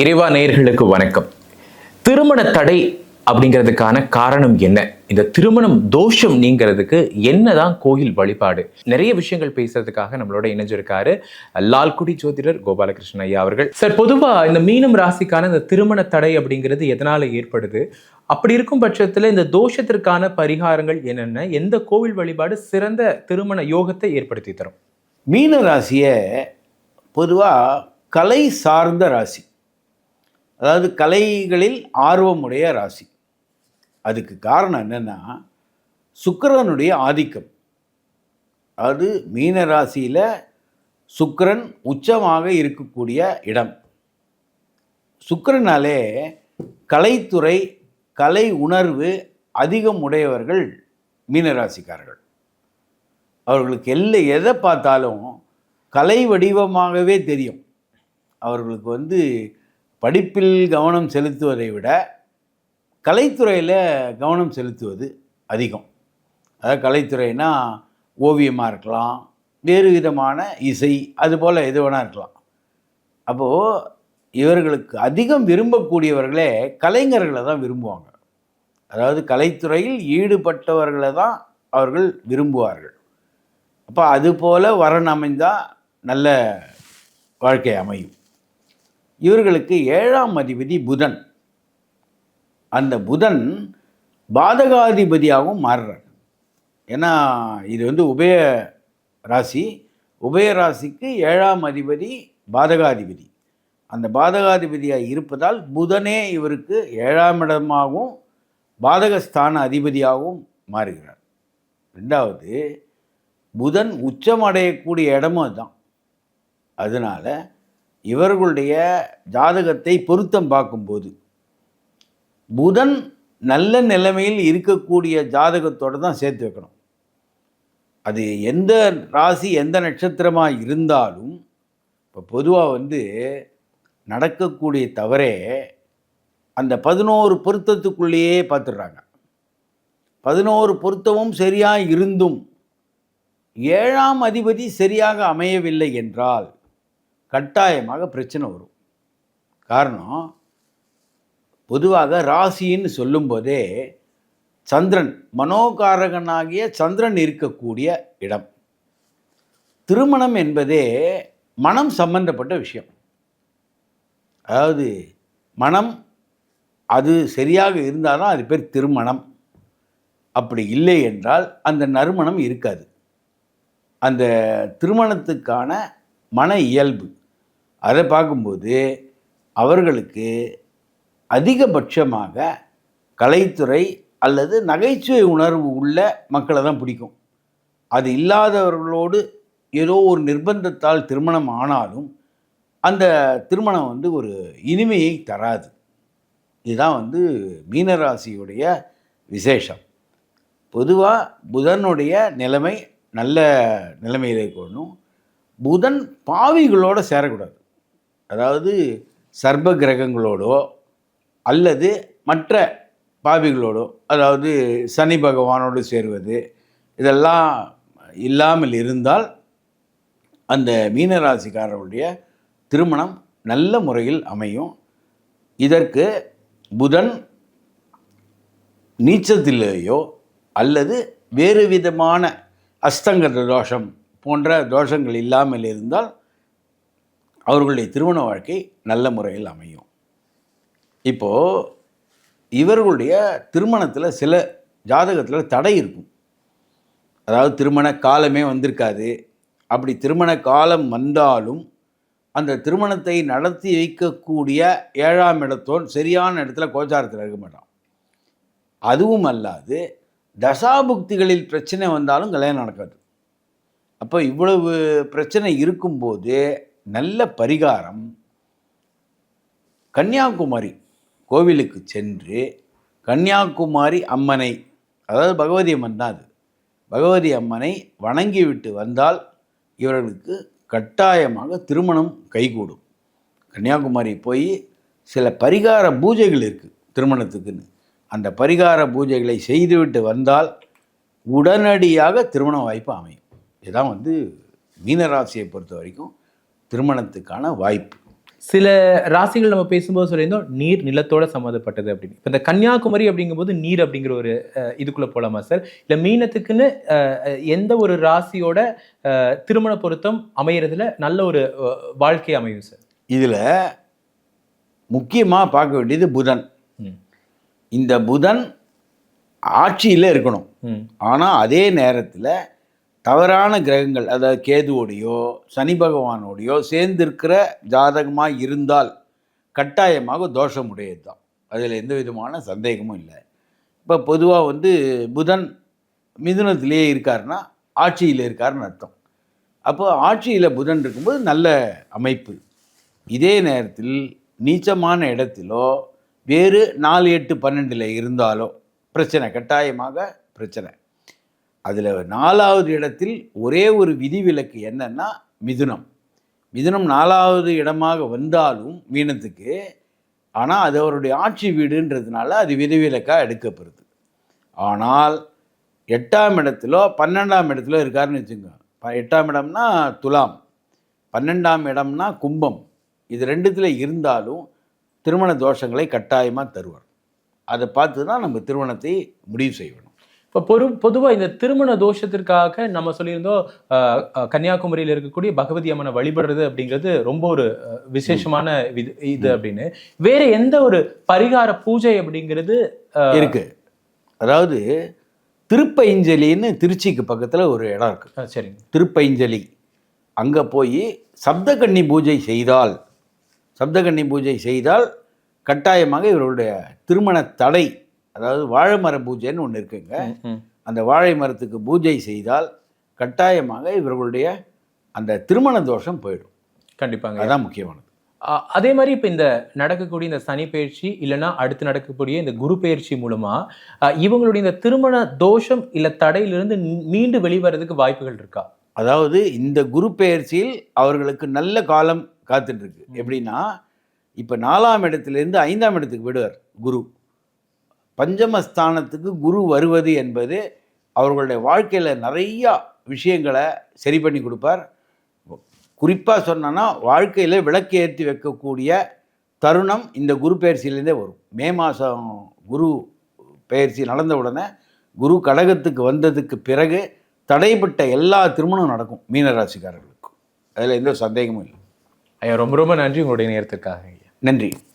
இறைவா நேயர்களுக்கு வணக்கம். திருமண தடை அப்படிங்கிறதுக்கான காரணம் என்ன? இந்த திருமணம் தோஷம் நீங்கிறதுக்கு என்னதான் கோயில் வழிபாடு? நிறைய விஷயங்கள் பேசுறதுக்காக நம்மளோட இணைஞ்சிருக்காரு லால்குடி ஜோதிடர் கோபாலகிருஷ்ணன் ஐயா அவர்கள். சார், பொதுவா இந்த மீனம் ராசிக்கான இந்த திருமண தடை அப்படிங்கிறது எதனால ஏற்படுது? அப்படி இருக்கும் பட்சத்துல இந்த தோஷத்திற்கான பரிகாரங்கள் என்னென்ன? எந்த கோவில் வழிபாடு சிறந்த திருமண யோகத்தை ஏற்படுத்தி தரும்? மீன ராசியை பொதுவாக கலை சார்ந்த ராசி, அதாவது கலைகளில் ஆர்வமுடைய ராசி. அதுக்கு காரணம் என்னென்னா சுக்கிரனுடைய ஆதிக்கம். அதாவது மீன ராசியில் சுக்கிரன் உச்சமாக இருக்கக்கூடிய இடம். சுக்கிரனாலே கலைத்துறை, கலை உணர்வு அதிகம் உடையவர்கள் மீனராசிக்காரர்கள். அவர்களுக்கு எதை பார்த்தாலும் கலை வடிவமாகவே தெரியும். அவர்களுக்கு படிப்பில் கவனம் செலுத்துவதை விட கலைத்துறையில் கவனம் செலுத்துவது அதிகம். அதாவது கலைத்துறைனா ஓவியமாக இருக்கலாம், வேறு விதமான இசை, அதுபோல் எது வேணால் இருக்கலாம். அப்போது இவர்களுக்கு அதிகம் விரும்பக்கூடியவர்களே கலைஞர்களை தான் விரும்புவாங்க. அதாவது கலைத்துறையில் ஈடுபட்டவர்களை தான் அவர்கள் விரும்புவார்கள். அப்போ அதுபோல் வரன் அமைந்தால் நல்ல வாழ்க்கை அமையும். இவர்களுக்கு 7ஆம் அதிபதி புதன். அந்த புதன் பாதகாதிபதியாகவும் மாறுறார். ஏன்னா இது உபய ராசி. உபய ராசிக்கு 7ஆம் அதிபதி பாதகாதிபதி. அந்த பாதகாதிபதியாக இருப்பதால் புதனே இவருக்கு 7ஆம் இடமாகவும் பாதகஸ்தான அதிபதியாகவும் மாறுகிறார். ரெண்டாவது, புதன் உச்சமடையக்கூடிய இடமும் அதுதான். அதனால் இவர்களுடைய ஜாதகத்தை பொருத்தம் பார்க்கும்போது புதன் நல்ல நிலைமையில் இருக்கக்கூடிய ஜாதகத்தோடு தான் சேர்த்து வைக்கணும். அது எந்த ராசி எந்த நட்சத்திரமாக இருந்தாலும் இப்போ பொதுவாக நடக்கக்கூடிய தவறே அந்த 11 பொருத்தத்துக்குள்ளேயே பார்த்துடுறாங்க. 11 பொருத்தமும் சரியாக இருந்தும் 7ஆம் அதிபதி சரியாக அமையவில்லை என்றால் கட்டாயமாக பிரச்சனை வரும். காரணம், பொதுவாக ராசின்னு சொல்லும்போதே சந்திரன், மனோகாரகனாகிய சந்திரன் இருக்கக்கூடிய இடம். திருமணம் என்பதே மனம் சம்பந்தப்பட்ட விஷயம். அதாவது மனம் அது சரியாக இருந்தால் தான் அது பேர் திருமணம். அப்படி இல்லை என்றால் அந்த நறுமணம் இருக்காது. அந்த திருமணத்துக்கான மன இயல்பு அதை பார்க்கும்போது அவர்களுக்கு அதிகபட்சமாக கலைத்துறை அல்லது நகைச்சுவை உணர்வு உள்ள மக்களை தான் பிடிக்கும். அது இல்லாதவர்களோடு ஏதோ ஒரு நிர்பந்தத்தால் திருமணம் ஆனாலும் அந்த திருமணம் ஒரு இனிமையை தராது. இதுதான் மீனராசியுடைய விசேஷம். பொதுவாக புதனுடைய நிலைமை நல்ல நிலைமையில் இருக்கணும். புதன் பாவிகளோடு சேரக்கூடாது. அதாவது சர்ப்ப கிரகங்களோடோ அல்லது மற்ற பாவிகளோடோ, அதாவது சனி பகவானோடு சேருவது, இதெல்லாம் இல்லாமல் இருந்தால் அந்த மீனராசிக்காரர்களுடைய திருமணம் நல்ல முறையில் அமையும். இதற்கு புதன் நீச்சத்திலேயோ அல்லது வேறு விதமான அஸ்தங்கர தோஷம் போன்ற தோஷங்கள் இல்லாமல் இருந்தால் அவர்களுடைய திருமண வாழ்க்கை நல்ல முறையில் அமையும். இப்போது இவர்களுடைய திருமணத்தில் சில ஜாதகத்தில் தடை இருக்கும். அதாவது திருமண காலமே வந்திருக்காது. அப்படி திருமண காலம் வந்தாலும் அந்த திருமணத்தை நடத்தி வைக்கக்கூடிய 7ஆம் இடத்தோன் சரியான இடத்துல கோச்சாரத்தில் இருக்க மாட்டான். அதுவும் அல்லாது தசாபுக்திகளில் பிரச்சனை வந்தாலும் கல்யாணம் நடக்காது. அப்போ இவ்வளவு பிரச்சனை இருக்கும்போது நல்ல பரிகாரம், கன்னியாகுமரி கோவிலுக்கு சென்று கன்னியாகுமரி அம்மனை, அதாவது பகவதி அம்மன் தான் அது, பகவதி அம்மனை வணங்கிவிட்டு வந்தால் இவர்களுக்கு கட்டாயமாக திருமணம் கைகூடும். கன்னியாகுமரி போய் சில பரிகார பூஜைகள் இருக்குது திருமணத்துக்குன்னு. அந்த பரிகார பூஜைகளை செய்துவிட்டு வந்தால் உடனடியாக திருமண வாய்ப்பு அமையும். இதுதான் மீனராசியை பொறுத்த வரைக்கும் திருமணத்துக்கான வாய்ப்பு. சில ராசிகள் நம்ம பேசும்போது சொல்லியிருந்தோம் நீர் நிலத்தோட சம்மந்தப்பட்டது அப்படின்னு. இப்போ இந்த கன்னியாகுமரி அப்படிங்கும்போது நீர் அப்படிங்கிற ஒரு இதுக்குள்ள போலாமா சார்? இல்லை மீனத்துக்குன்னு எந்த ஒரு ராசியோட திருமண பொருத்தம் அமையறதுல நல்ல ஒரு வாழ்க்கை அமையும் சார்? இதில் முக்கியமாக பார்க்க வேண்டியது புதன். இந்த புதன் ஆட்சியில் இருக்கணும். ஆனால் அதே நேரத்தில் தவறான கிரகங்கள், அதாவது கேதுவோடையோ சனி பகவானோடையோ சேர்ந்திருக்கிற ஜாதகமாக இருந்தால் கட்டாயமாக தோஷம் உடையது தான். அதில் எந்த விதமான சந்தேகமும் இல்லை. இப்போ பொதுவாக புதன் மிதுனத்திலேயே இருக்காருன்னா ஆட்சியில் இருக்காருன்னு அர்த்தம். அப்போ ஆட்சியில் புதன் இருக்கும்போது நல்ல அமைப்பு. இதே நேரத்தில் நீச்சமான இடத்திலோ வேறு 4, 8, 12 இருந்தாலோ பிரச்சனை, கட்டாயமாக பிரச்சனை. அதில் 4வது இடத்தில் ஒரே ஒரு விதிவிலக்கு என்னன்னா மிதுனம். மிதுனம் 4வது இடமாக வந்தாலும் மீனத்துக்கு, ஆனால் அது அவருடைய ஆட்சி வீடுன்றதுனால அது விதிவிலக்காக எடுக்கப்படுது. ஆனால் 8ஆம் இடத்திலோ 12ஆம் இடத்திலோ இருக்காருன்னு வச்சுக்கோங்க. 8ஆம் இடம்னா துலாம், 12ஆம் இடம்னா கும்பம். இது 2த்தில் இருந்தாலும் திருமண தோஷங்களை கட்டாயமாக தருவார். அதை பார்த்து தான் நம்ம திருமணத்தை முடிவு செய்யணும். இப்போ பொதுவாக இந்த திருமண தோஷத்திற்காக நம்ம சொல்லியிருந்தோம் கன்னியாகுமரியில் இருக்கக்கூடிய பகவதி அம்மனை வழிபடுறது அப்படிங்கிறது ரொம்ப ஒரு விசேஷமான இது அப்படின்னு. வேற எந்த ஒரு பரிகார பூஜை அப்படிங்கிறது இருக்கு? அதாவது திருப்பைஞ்சலின்னு திருச்சிக்கு பக்கத்தில் ஒரு இடம் இருக்கு. சரிங்க. திருப்பைஞ்சலி, அங்கே போய் சப்தகன்னி பூஜை செய்தால் கட்டாயமாக இவர்களுடைய திருமண தடை, அதாவது வாழை மர பூஜைன்னு ஒன்று இருக்குங்க. அந்த வாழை மரத்துக்கு பூஜை செய்தால் கட்டாயமாக இவர்களுடைய அந்த திருமண தோஷம் போயிடும். கண்டிப்பாங்க, அதான் முக்கியமானது. அதே மாதிரி இப்போ இந்த நடக்கக்கூடிய இந்த சனி பயிற்சி இல்லைன்னா அடுத்து நடக்கக்கூடிய இந்த குரு பயிற்சி மூலமா இவங்களுடைய இந்த திருமண தோஷம் இல்லை தடையிலிருந்து மீண்டு வெளிவரதுக்கு வாய்ப்புகள் இருக்கா? அதாவது இந்த குரு பெயர்ச்சியில் அவர்களுக்கு நல்ல காலம் காத்துட்டு இருக்கு. எப்படின்னா, இப்போ 4ஆம் இடத்திலிருந்து 5ஆம் இடத்துக்கு விடுவார் குரு. பஞ்சமஸ்தானத்துக்கு குரு வருவது என்பது அவர்களுடைய வாழ்க்கையில் நிறையா விஷயங்களை சரி பண்ணி கொடுப்பார். குறிப்பாக சொன்னோன்னா வாழ்க்கையில் விளக்கு ஏற்றி வைக்கக்கூடிய தருணம் இந்த குரு பெயர்ச்சியிலேருந்தே வரும். மே மாதம் குரு பெயர்ச்சி நடந்த உடனே குரு கடகத்துக்கு வந்ததுக்கு பிறகு தடைப்பட்ட எல்லா திருமணம் நடக்கும் மீனராசிக்காரர்களுக்கும். அதில் எந்த சந்தேகமும் இல்லை. ஐயா, ரொம்ப ரொம்ப நன்றி உங்களுடைய நேரத்துக்காக. நன்றி.